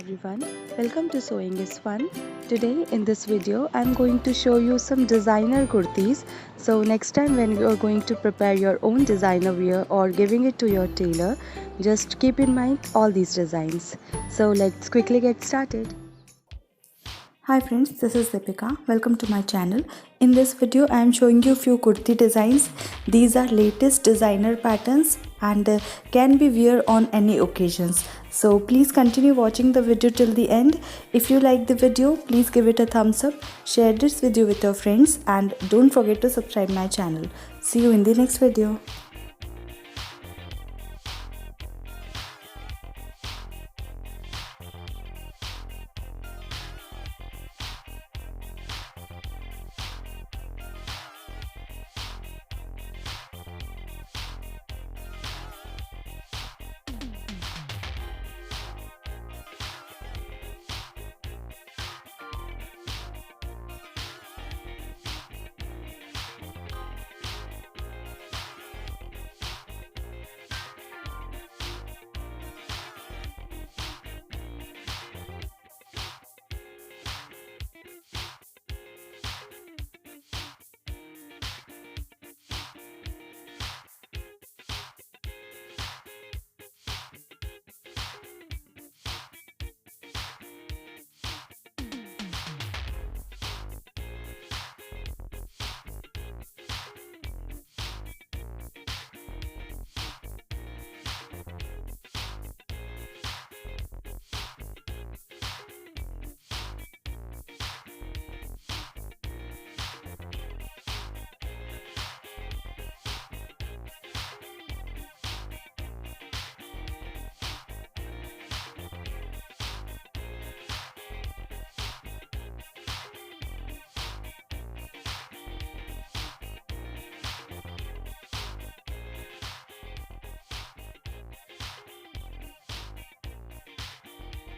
everyone, welcome to Sewing is Fun. Today in this video I'm going to show you some designer kurtis. So next time when you are going to prepare your own designer wear or giving it to your tailor, just keep in mind all these designs. So let's quickly get started. Hi friends, this is Deepika. Welcome to my channel. In this video I am showing you few kurti designs. These are latest designer patterns and can be wear on any occasions. So please continue watching the video till the end. If you like the video, please give it a thumbs up, share this video with your friends and don't forget to subscribe my channel. See you in the next video.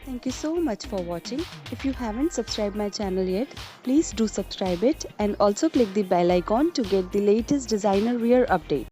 Thank you so much for watching. If you haven't subscribed my channel yet, please do subscribe it and also click the bell icon to get the latest designer wear update.